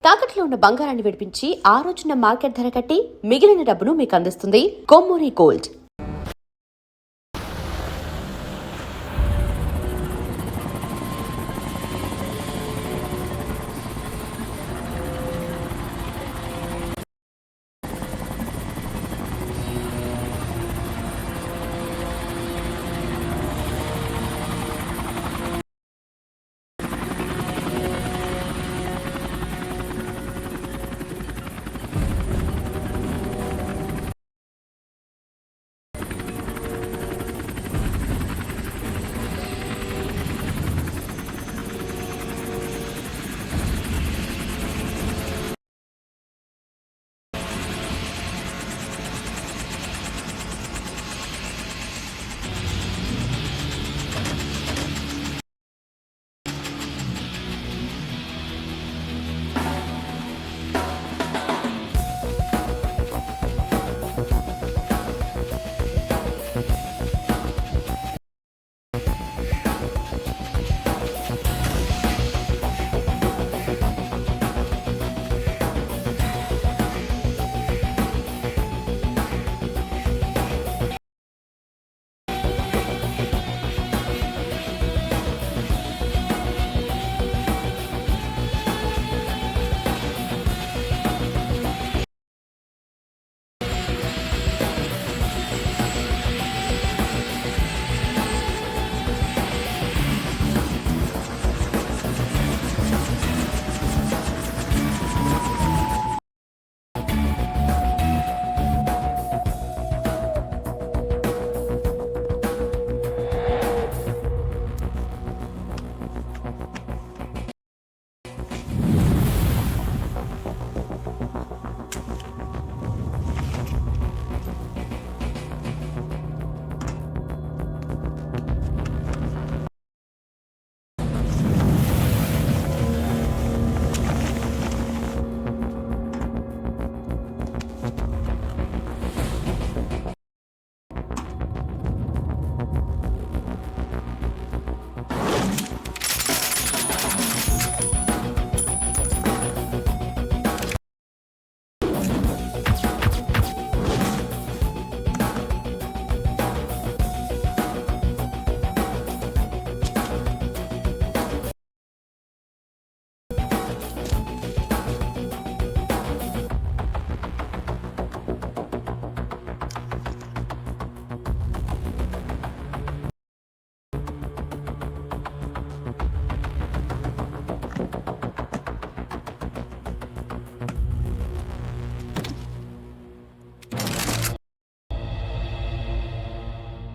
తాకట్లో ఉన్న బంగారాన్ని విడిపించి ఆ రోజున మార్కెట్ ధర కట్టి మిగిలిన డబ్బును మీకు అందిస్తుంది కొమ్మూరి గోల్డ్.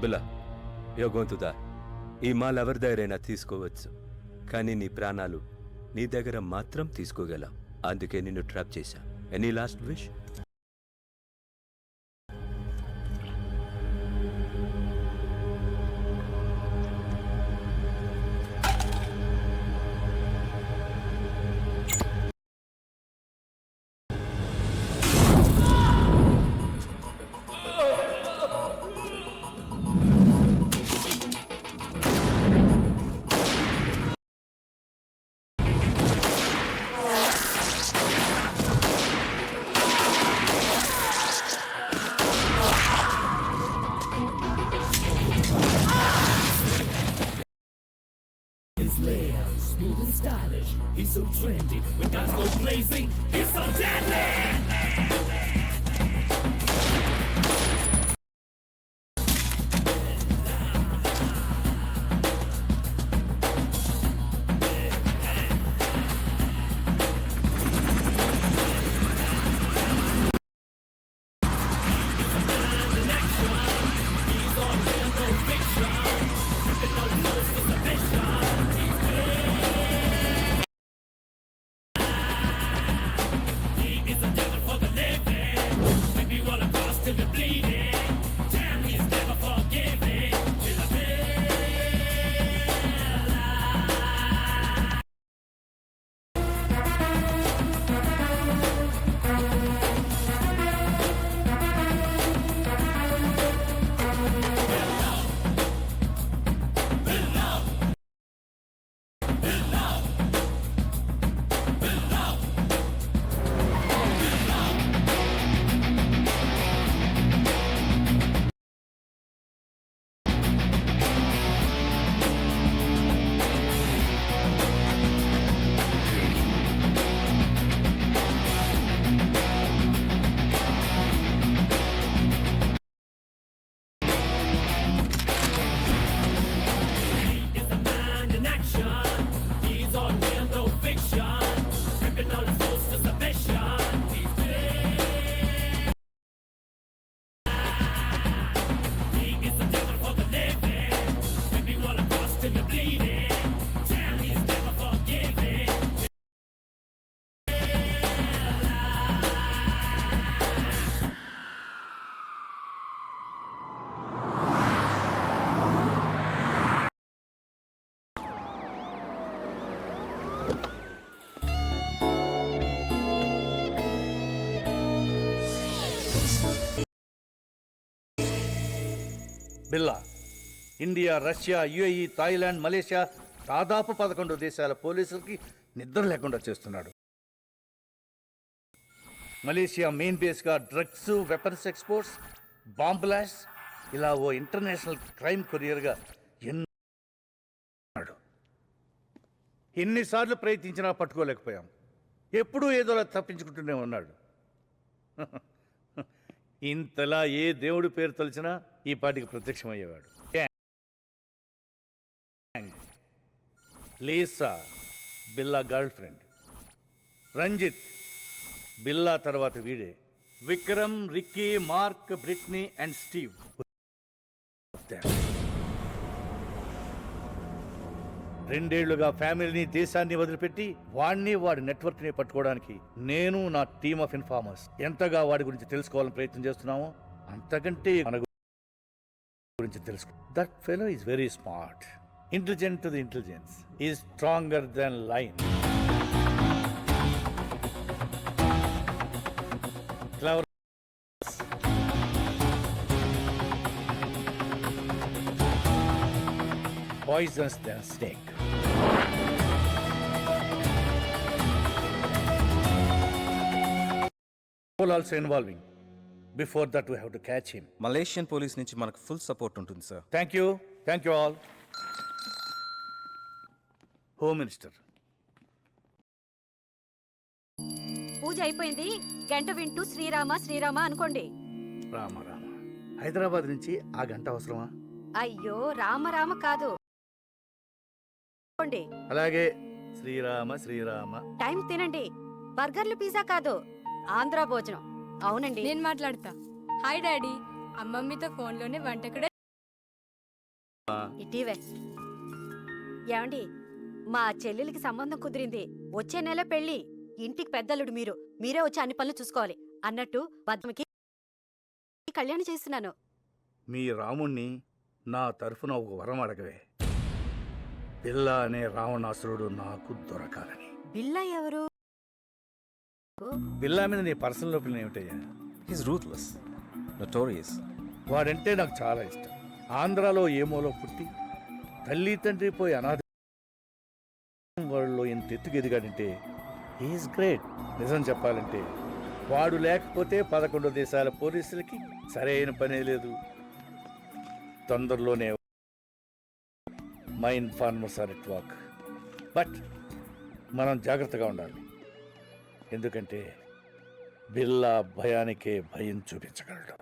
బిల్లా, యోగవంతుదా, ఈ మాల్ ఎవరి దగ్గరైనా తీసుకోవచ్చు, కానీ నీ ప్రాణాలు నీ దగ్గర మాత్రం తీసుకోగలం. అందుకే నిన్ను ట్రాప్ చేశా. Any last wish? Smooth and stylish, he's so trendy. When guys go blazing, he's so deadly. He's a devil. Billa India, Russia, UAE, Thailand, Malaysia దాదాపు 11 దేశాల పోలీసులకి నిద్ర లేకుండా చేస్తున్నాడు. మలేషియా మెయిన్ బేస్గా drugs, weapons exports, bomb blast, ఇలా ఓ international crime కొరియర్గా ఎన్నాడు. ఎన్నిసార్లు ప్రయత్నించినా పట్టుకోలేకపోయాం. ఎప్పుడూ ఏదోలా తప్పించుకుంటూనే ఉన్నాడు. ఇంతలా ఏ దేవుడి పేరు తలిచినా ఈ పాటికి ప్రత్యక్షమయ్యేవాడు. Lisa Billa girlfriend. Ranjith Billa తర్వాత వీడే. Vikram, Ricky, Mark, Britney and Steve. రెండేళ్లుగా ఫ్యామిలీని, దేశాన్ని వదిలిపెట్టి వాడిని, వాడి నెట్వర్క్ని పట్టుకోవడానికి నేను, నా టీమ్ ఆఫ్ ఇన్ఫార్మర్స్ ఎంతగా వాడి గురించి తెలుసుకోవాలని ప్రయత్నం చేస్తున్నామో అంతకంటే మన గురించి తెలుసుకో. That fellow is very smart. Intelligent to the intelligence is stronger than lion. Clever. Poisonous than a snake. All also involving. Before that we have to catch him. Malaysian police నుంచి మనకు ఫుల్ సపోర్ట్ ఉంటుంది sir. Thank you all. Home minister. పూజ అయిపోయింది. గంట వింటూ శ్రీరామ శ్రీరామ అనుకోండి. రామ రామ. హైదరాబాద్ నుంచి ఆ గంట అవసరమా? అయ్యో రామ రామ కాదు, అనుకోండి. అలాగే శ్రీరామ శ్రీరామ. టైం తినండి. బర్గర్లు, పిజ్జా కాదు, ఆంధ్ర భోజనం. అవునండి. నేను మాట్లాడతా. Hi daddy. అమ్మమ్మతో ఫోన్లోనే వంట కూడా. ఇటీవే ఏమండి, మా చెల్లెలికి సంబంధం కుదిరింది. వచ్చే నెల పెళ్లి. ఇంటికి పెద్దలుడు మీరే వచ్చి అన్ని పనులు చూసుకోవాలి అన్నట్టు బద్దమికి కళ్యాణం చేస్తున్నాను. మీ రాముణ్ణి నా తరఫున ఒక వరం అడగవే. బిల్లా అనే రావణాసురుడు నాకు దొరకాలని. బిల్లా ఎవరు? బిల్లా మీద నీ పర్సనల్ ఒపీనియన్ ఏమిటయ్యా? He's ruthless, notorious. వాడంటే నాకు చాలా ఇష్టం. ఆంధ్రాలో ఏమోలో పుట్టి తల్లి తండ్రి పోయి అనాథ వాళ్ళలో ఎంత ఎత్తుకు ఎదిగాడంటే హీఈస్ గ్రేట్. నిజం చెప్పాలంటే వాడు లేకపోతే 11 దేశాల పోలీసులకి సరైన పనే లేదు. తొందరలోనే my informers are at work. But మనం జాగ్రత్తగా ఉండాలి. ఎందుకంటే బిల్లా భయానికే భయం చూపించగలడు.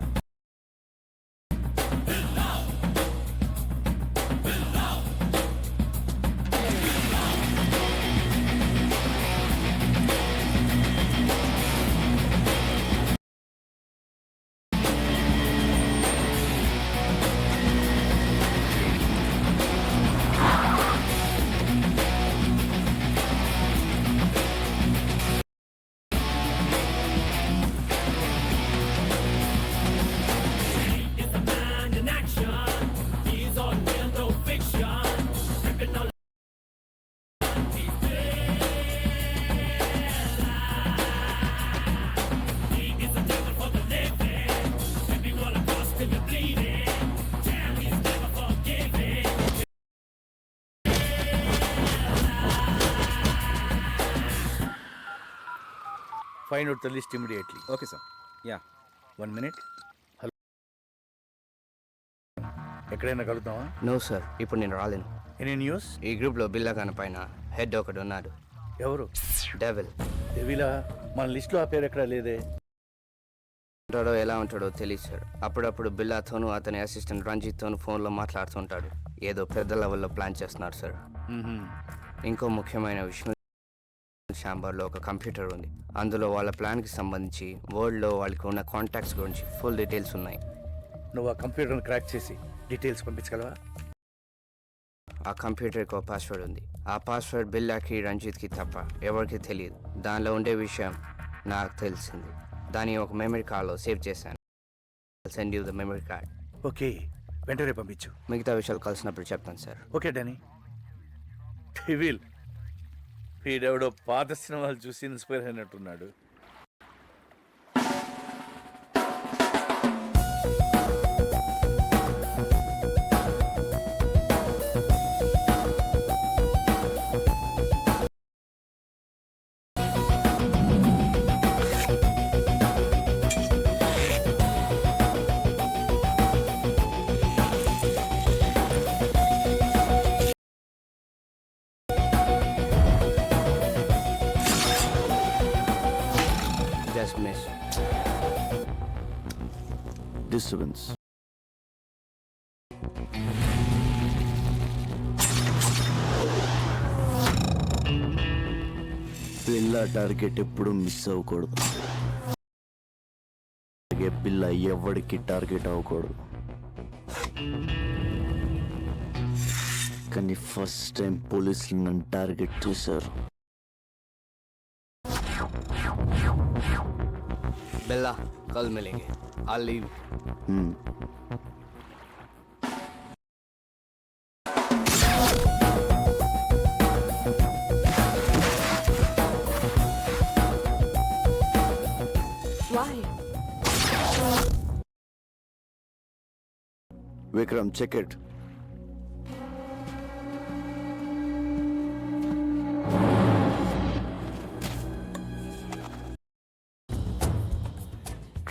Find out the list immediately. Okay sir. Yeah. 1 minute. Hello, ఎక్కడైనా కలుద్దామా? నో సార్, ఇప్పుడు నేను రాలేను. Any news? ఈ గ్రూప్లో బిల్లా కాని పైన హెడ్ ఒకడు ఉన్నాడు. ఎవరు? డెవిల్. డెవిలా? మన లిస్ట్లో ఆ పేరు ఎక్కడా లేదే. ఉంటాడో ఎలా ఉంటాడో తెలియదు సార్. అప్పుడప్పుడు బిల్లాతోనూ అతని అసిస్టెంట్ రంజిత్తోనూ ఫోన్లో మాట్లాడుతుంటాడు. ఏదో పెద్ద లెవెల్లో ప్లాన్ చేస్తున్నారు సార్. ఇంకో ముఖ్యమైన విషయం, ఛాంబర్లో ఒక కంప్యూటర్ ఉంది. అందులో వాళ్ళ ప్లాన్కి సంబంధించి వరల్డ్లో వాళ్ళకి ఉన్న కాంటాక్ట్స్ గురించి ఫుల్ డీటెయిల్స్ ఉన్నాయి. నువ్వు ఆ కంప్యూటర్ని క్రాక్ చేసి డీటెయిల్స్ పంపించగలవా? ఆ కంప్యూటర్కి ఒక పాస్వర్డ్ ఉంది. ఆ పాస్వర్డ్ బిల్లాకి, రంజిత్కి తప్ప ఎవరికి తెలియదు. దానిలో ఉండే విషయం నాకు తెలిసింది. దాన్ని ఒక మెమరీ కార్డ్లో సేవ్ చేశాను. Send you the memory card. Okay, వెంటనే పంపించు. మిగతా విషయాలు కలిసినప్పుడు చెప్తాను సార్. Okay Danny. డెవిల్ వీడెవడో పాత సినిమాలు చూసి ఇన్స్పైర్ అయినట్టున్నాడు. Just miss. డిస్టర్బెన్స్. పిల్ల టార్గెట్ ఎప్పుడు మిస్ అవ్వకూడదు. అలాగే పిల్ల ఎవరికి టార్గెట్ అవ్వకూడదు. కానీ ఫస్ట్ టైం పోలీసులు నన్ను టార్గెట్ చేశారు. బిల్లా కల్ మిలేంగే. I'll leave. Vikram, check it.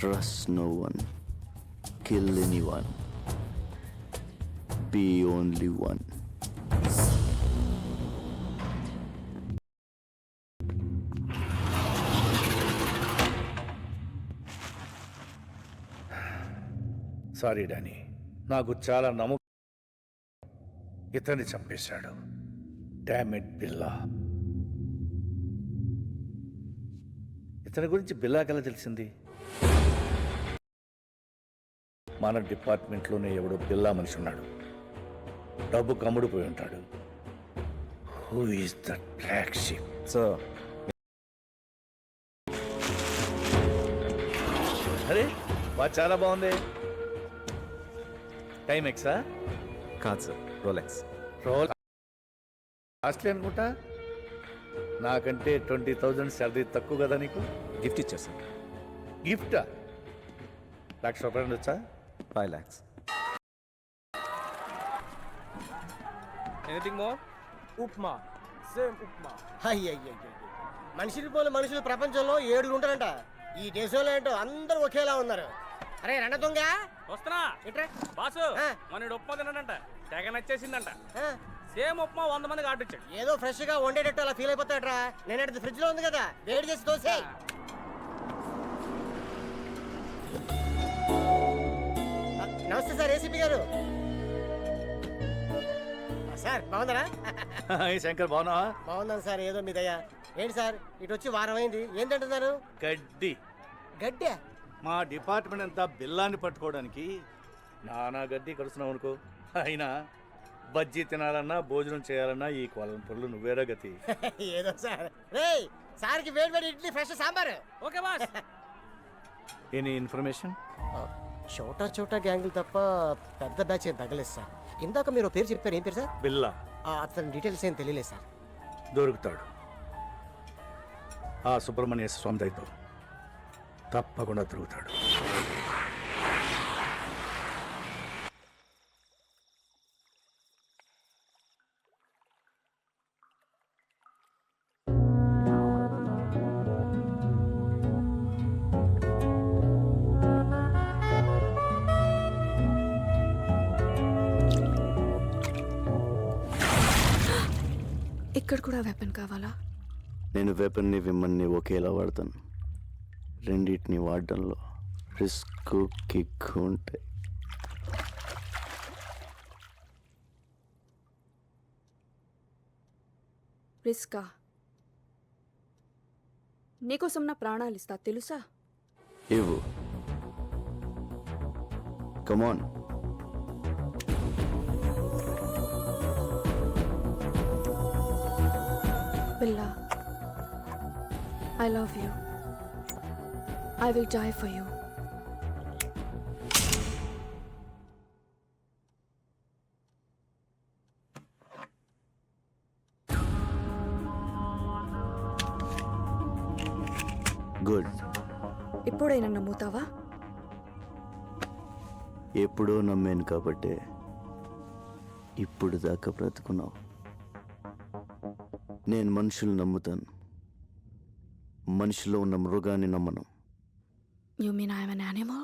Trust no one. Kill anyone. Be only one. Sorry Danny, నాకు చాలా నమ్మకం. ఇతన్ని చంపేశాడు. డామిట్ బిల్లా. ఇతని గురించి బిల్లాకెలా తెలిసింది? మన డిపార్ట్మెంట్లోనే ఎవడో బిల్లా మనిషి ఉన్నాడు. డబ్బు కమ్ముడిపోయి ఉంటాడు. Who is that black sheep? Sir, అరే వా, చాలా బాగుంది. టైం ఎక్సా? కాదు సార్, రోలెక్స్. రోల్ కాస్ట్లీ అనుకుంటా. నాకంటే 20,000 శాలరీ తక్కువ కదా నీకు? గిఫ్ట్ ఇచ్చారు సార్. గిఫ్టా? ₹1,00,000 వచ్చా? 5 lakhs. Anything more? Upma, same upma. అయ్యయ్య, మనుషులు పోలు మనుషులు ప్రపంచంలో 7 ఉంటారంట. ఈ దేశంలో ఏంటో అందరూ ఒకేలా ఉన్నారు. అరే రండ దొంగ, వస్తున్నా. ఇట్రా. బాసు, మన ఉప్మా తిన్నాడంట, తెగ నచ్చేసిందంట. సేమ్ ఉప్మా 100 మందికి ఆర్డర్ ఇచ్చాడు. ఏదో ఫ్రెష్ గా వండేటట్టు అలా ఫీల్ అయిపోతాడరా. నేను ఫ్రిడ్జ్ లో ఉంది కదా, వేడి చేసి తోసే. నమస్తే సార్, ఏసీపీ గారు. సార్ బాగుందరా? శంకర్ బాగున్నావా? బాగుందని సార్, ఏదో మీ దయ. ఏంటి సార్ ఇటు వచ్చి వారం అయింది, ఏంటంటున్నారు? గడ్డి. గడ్డే? మా డిపార్ట్మెంట్ అంతా బిల్లాన్ని పట్టుకోవడానికి నానా గడ్డి కడుస్తున్నావు అనుకో. అయినా బజ్జీ తినాలన్నా భోజనం చేయాలన్నా ఈ కొలం పొరులు నువ్వేరా గతి. ఏదో సార్. రేయ్, సార్కి వేడి వేడి idli, fresh sambar. Okay boss. Any information? చోటా చోటా గ్యాంగులు తప్ప పెద్ద బ్యాచ్ ఏం తగ్గలేదు సార్. ఇందాక మీరు పేరు చెప్పారు, ఏం పేరు సార్? బిల్లా. అతని డీటెయిల్స్ ఏం తెలియలేదు సార్. దొరుకుతాడు. ఆ సుబ్రహ్మణ్య స్వామి దయతో తప్పకుండా దొరుకుతాడు. ఇక్కడ కూడా వెపన్ కావాలా? నేను వెపన్ని విమ్మన్ని ఒకేలా వాడతాను. రెండింటిని వాడడంలో రిస్క్, కిక్ ఉంటాయి. రిస్కా? నీకోసం నా ప్రాణాలు ఇస్తా, తెలుసా? ఇవ్వు. కమాన్. Billa, I love you. I will die for you. Good. ఇప్పుడైనా నమ్ముతావా? ఎప్పుడో నమ్మాను కాబట్టే ఇప్పుడు దాకా బ్రతుకున్నావు. నేను మనుషులు నమ్ముతాను, మనిషిలో ఉన్న మృగాన్ని నమ్మను. You mean I am an animal?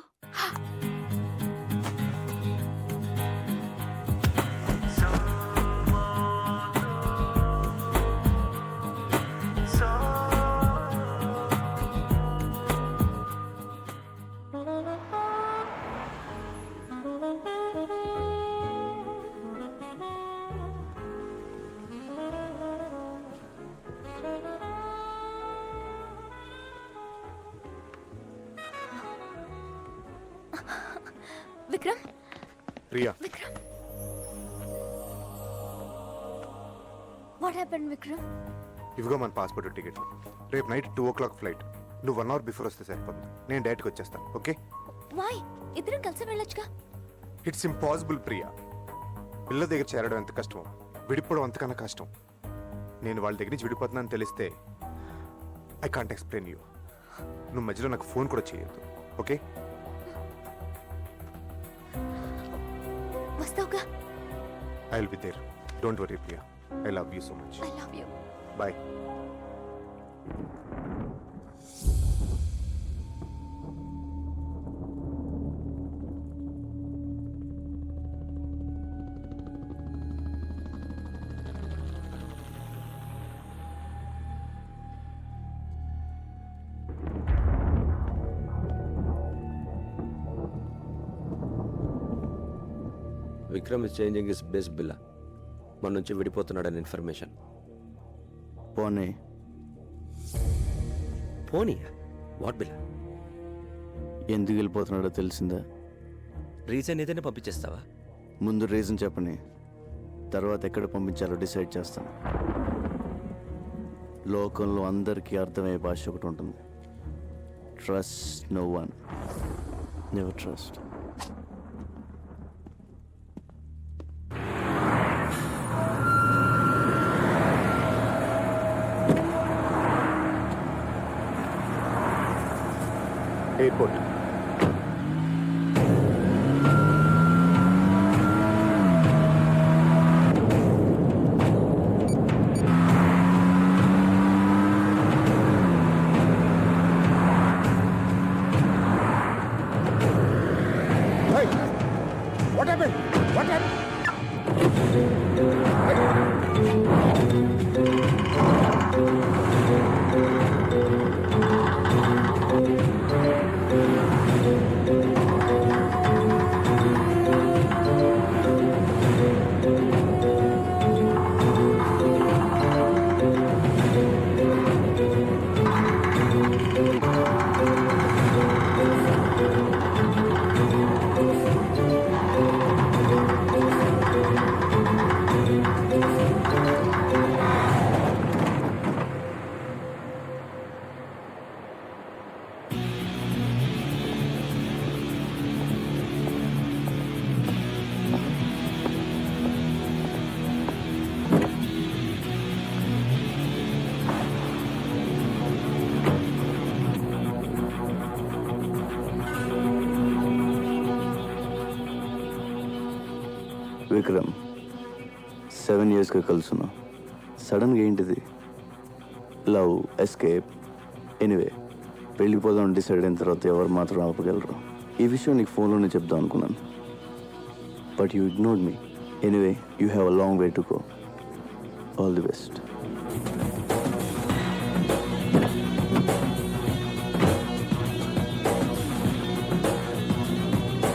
Vikram Priya Vikram what happened Vikram? ఇవిగో మన పాస్పోర్ట్ టికెట్. రేపు నైట్ 2 o'clock ఫ్లైట్. నువ్వు 1 hour బిఫోర్ వస్తే సరిపోతుంది. నేను డైరెక్ట్గా వచ్చేస్తాను. ఓకే? వై ఇద్దరం కలిసి వెళ్ళొచ్చుగా. It's impossible Priya. పిల్ల దగ్గర చేరడం ఎంత కష్టమో విడిపోవడం అంతకన్నా కష్టం. నేను వాళ్ళ దగ్గర నుంచి విడిపోతున్నాను తెలిస్తే ఐ కాంట్ ఎక్స్ప్లెయిన్ యూ. నువ్వు మధ్యలో నాకు ఫోన్ కూడా చేయొద్దు. ఓకే? వస్తావుగా? I will be there. Don't worry Priya. I love you so much. I love you. Bye. Vikram is changing is base Billa. మన నుంచి విడిపోతున్నాడని ఇన్ఫర్మేషన్. పోనీ పోనీ వాట్ బిల్లా? ఎందుకు వెళ్ళిపోతున్నాడో తెలిసిందా? రీజన్ ఏదైనా పంపించేస్తావా? ముందు రీజన్ చెప్పని, తర్వాత ఎక్కడ పంపించాలో డిసైడ్ చేస్తాను. లోకంలో అందరికీ అర్థమయ్యే భాష ఒకటి ఉంటుంది. Trust no one, never trust. Airport. What happened? What happened? Vikram 7 yearsగా కలుసున్నాం. సడన్గా ఏంటిది? లవ్, ఎస్కేప్, ఎనీవే వెళ్ళిపోదాం డిసైడ్ అయిన తర్వాత ఎవరు మాత్రం ఆపగలరు? ఈ విషయం నీకు ఫోన్లోనే చెప్దాం అనుకున్నాను, but you ignored me. Anyway you have a long way to go. All the best.